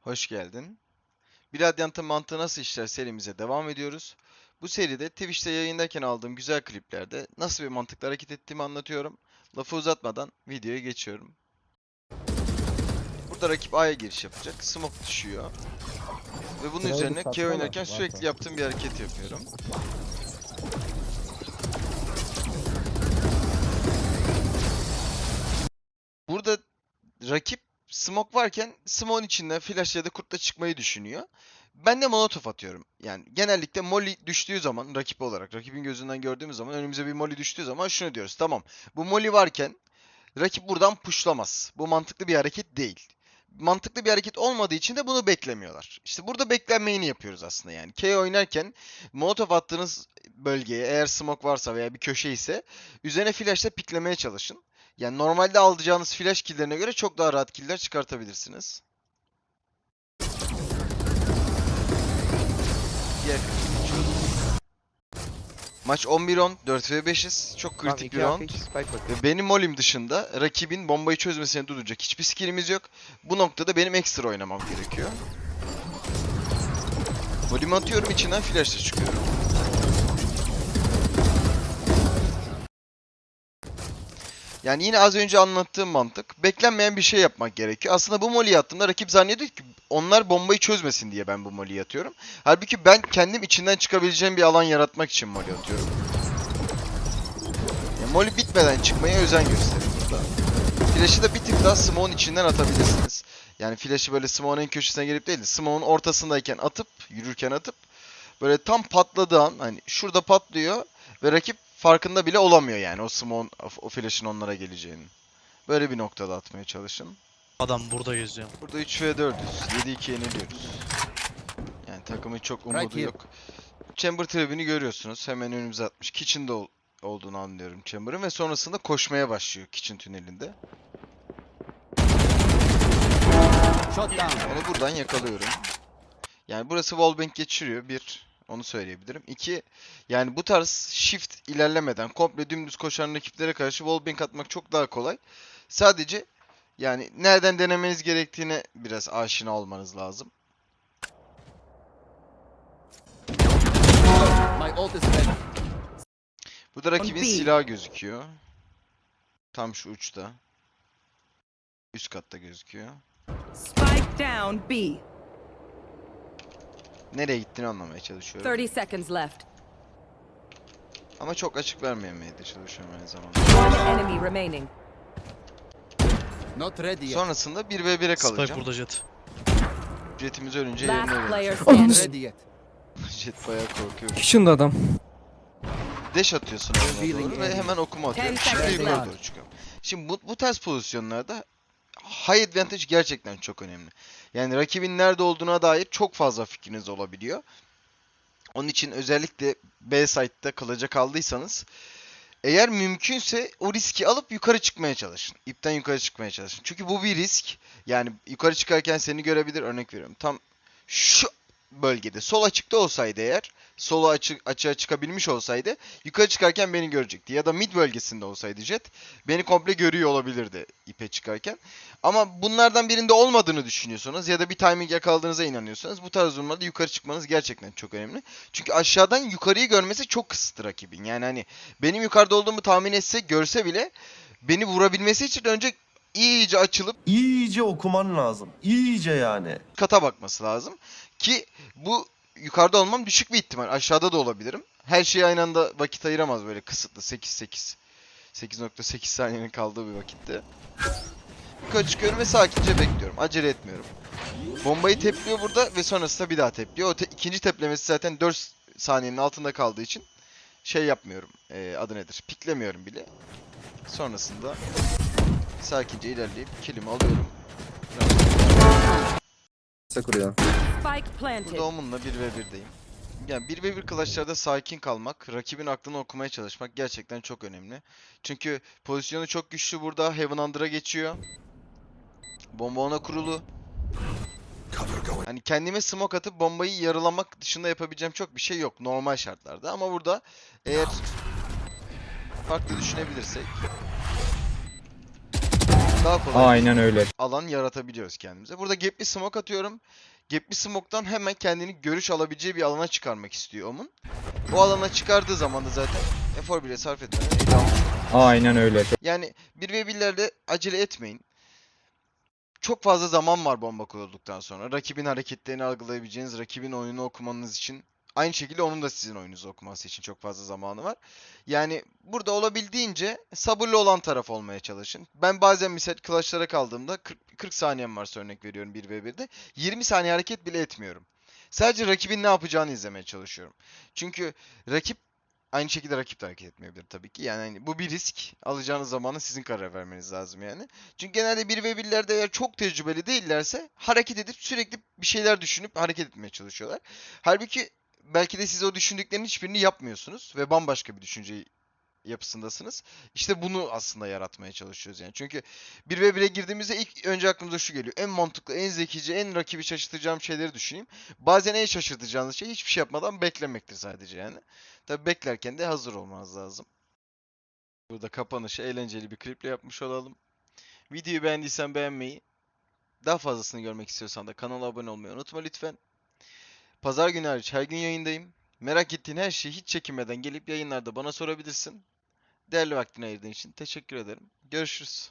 Hoş geldin. Bir Radiant'ın mantığı nasıl işler serimize devam ediyoruz. Bu seride Twitch'te yayındayken aldığım güzel kliplerde nasıl bir mantıkla hareket ettiğimi anlatıyorum. Lafı uzatmadan videoya geçiyorum. Burada rakip A'ya giriş yapacak. Smoke düşüyor. Ve bunun Şurayı bir üzerine K satsana oynarken varsa. sürekli yaptığım bir hareket yapıyorum. Burada rakip smoke varken smoke'un içinden flash ya da kurtla çıkmayı düşünüyor. Ben de molotof atıyorum. Yani genellikle molly düştüğü zaman rakip olarak, rakibin gözünden gördüğümüz zaman önümüze bir molly düştüğü zaman şunu diyoruz. Tamam, bu molly varken rakip buradan pushlamaz. Bu mantıklı bir hareket değil. Mantıklı bir hareket olmadığı için de bunu beklemiyorlar. İşte burada beklenmeyeni yapıyoruz aslında yani. K oynarken molotof attığınız bölgeye eğer smoke varsa veya bir köşe ise üzerine flash'la piklemeye çalışın. Yani normalde alacağınız flash kill'lerine göre çok daha rahat kill'ler çıkartabilirsiniz. Diğer klibe geçiyorum. Maç 11-10, 4v5'iz. Çok Tamam, kritik bir iki round. AK spike bakıyor. Ve benim molim dışında rakibin bombayı çözmesini durduracak hiçbir skillimiz yok. Bu noktada benim ekstra oynamam gerekiyor. Molimi atıyorum, içinden flash'la çıkıyorum. Yani yine az önce anlattığım mantık. Beklenmeyen bir şey yapmak gerekiyor. Aslında bu molly'yi attığımda rakip zannediyor ki onlar bombayı çözmesin diye ben bu molly'yi atıyorum. Halbuki ben kendim içinden çıkabileceğim bir alan yaratmak için molly atıyorum. Yani molly bitmeden çıkmaya özen gösterin burada. Flash'ı da bir tık daha smoke'un içinden atabilirsiniz. Yani flash'ı böyle smoke'un en köşesine gelip değil de smoke'un ortasındayken atıp, yürürken atıp böyle tam patladığı an hani şurada patlıyor ve rakip farkında bile olamıyor yani o smoke'un, o flash'ın onlara geleceğinin. Böyle bir noktada atmaya çalışın. Adam burada geziyor. Burada 3v4'üz. 7-2 yeniliyoruz. Yani takımın çok umudu yok. Chamber trap'ini görüyorsunuz. Hemen önümüze atmış. Kitchen'da olduğunu anlıyorum Chamber'ın ve sonrasında koşmaya başlıyor Kitchen tünelinde. Onu buradan yakalıyorum. Yani burası wallbang geçiriyor. Bir, onu söyleyebilirim. İki, yani bu tarz shift ilerlemeden komple dümdüz koşan rakiplere karşı wallbang atmak çok daha kolay. Sadece yani nereden denemeniz gerektiğine biraz aşina olmanız lazım. Burada rakibin silahı gözüküyor. Tam şu uçta. Üst katta gözüküyor. Spike down B. Nereye gittiğini anlamaya çalışıyorum. 30 seconds left. Ama çok açık vermemeye de çalışıyorum aynı zamanda. One enemy remaining. Not ready yet. Sonrasında 1v1'e Spike kalacağım. burada jet. Jetimiz ölünce Last yerine player verir. standing. Ready yet. Jet bayağı korkuyor. Kitchen'da adam. Dash atıyorsun ona doğru ve hemen okuma atıyorum. 10 Şimdi seconds yukarı left. doğru çıkıyorum. Şimdi bu tarz pozisyonlarda high advantage gerçekten çok önemli. Yani rakibin nerede olduğuna dair çok fazla fikriniz olabiliyor. Onun için özellikle B site'da kalacak kaldıysanız eğer mümkünse o riski alıp yukarı çıkmaya çalışın. İpten yukarı çıkmaya çalışın. Çünkü bu bir risk. Yani yukarı çıkarken seni görebilir. Örnek veriyorum. Tam şu bölgede sol açıkta olsaydı eğer, solu açığa çıkabilmiş olsaydı yukarı çıkarken beni görecekti. Ya da mid bölgesinde olsaydı jet beni komple görüyor olabilirdi ipe çıkarken. Ama bunlardan birinde olmadığını düşünüyorsanız ya da bir timing yakaladığınıza inanıyorsanız bu tarz durumlarda yukarı çıkmanız gerçekten çok önemli. Çünkü aşağıdan yukarıyı görmesi çok kısıtlı rakibin. Yani hani benim yukarıda olduğumu tahmin etse, görse bile beni vurabilmesi için önce iyice açılıp İyice okuman lazım. İyice yani. kata bakması lazım. Ki bu yukarıda olmam düşük bir ihtimal. Aşağıda da olabilirim. Her şeye aynı anda vakit ayıramaz böyle kısıtlı 8-8. 8.8 saniyenin kaldığı bir vakitte. Yukarı çıkıyorum ve sakince bekliyorum. Acele etmiyorum. Bombayı tepliyor burada ve sonrasında bir daha tepliyor. İkinci teplemesi zaten 4 saniyenin altında kaldığı için şey yapmıyorum. Adı nedir? Piklemiyorum bile. Sonrasında sakince ilerleyip killimi alıyorum. Sakuruyor. Spike planted. Burada Omun'la 1v1'deyim. Yani 1v1 clutch'larda sakin kalmak, rakibin aklını okumaya çalışmak gerçekten çok önemli. Çünkü pozisyonu çok güçlü burada. Heaven Under'a geçiyor. Bomba ona kurulu. Hani kendime smoke atıp bombayı yarılamak dışında yapabileceğim çok bir şey yok normal şartlarda. Ama burada eğer farklı düşünebilirsek daha kolay bir Aynen öyle. alan yaratabiliyoruz kendimize. Burada gap'li smoke atıyorum. Gap'li smoke'tan hemen kendini görüş alabileceği bir alana çıkarmak istiyor Omun. O alana çıkardığı zaman da zaten efor bile sarf etmeden eli almış oluyor. Aynen öyle. Yani 1v1'lerde acele etmeyin. Çok fazla zaman var bomba kurulduktan sonra. Rakibin hareketlerini algılayabileceğiniz, rakibin oyununu okumanız için, aynı şekilde onun da sizin oyununuzu okuması için çok fazla zamanı var. Yani burada olabildiğince sabırlı olan taraf olmaya çalışın. Ben bazen mesela clutch'lara kaldığımda 40 saniyem varsa örnek veriyorum 1v1'de. 20 saniye hareket bile etmiyorum. Sadece rakibin ne yapacağını izlemeye çalışıyorum. Çünkü rakip aynı şekilde rakip de hareket etmeyebilir tabii ki. Yani hani bu bir risk. Alacağınız zamanı sizin karar vermeniz lazım yani. Çünkü genelde 1v1'lerde eğer çok tecrübeli değillerse hareket edip sürekli bir şeyler düşünüp hareket etmeye çalışıyorlar. Halbuki belki de siz o düşündüklerinin hiçbirini yapmıyorsunuz ve bambaşka bir düşünce yapısındasınız. İşte bunu aslında yaratmaya çalışıyoruz yani. Çünkü 1v1'e girdiğimizde ilk önce aklımıza şu geliyor. En mantıklı, en zekice, en rakibi şaşırtacağım şeyleri düşüneyim. Bazen en şaşırtacağınız şey hiçbir şey yapmadan beklemektir sadece yani. Tabi beklerken de hazır olmanız lazım. Burada kapanışı eğlenceli bir kliple yapmış olalım. Videoyu beğendiysen beğenmeyi, daha fazlasını görmek istiyorsan da kanala abone olmayı unutma lütfen. Pazar günü hariç her gün yayındayım. Merak ettiğin her şeyi hiç çekinmeden gelip yayınlarda bana sorabilirsin. Değerli vaktini ayırdığın için teşekkür ederim. Görüşürüz.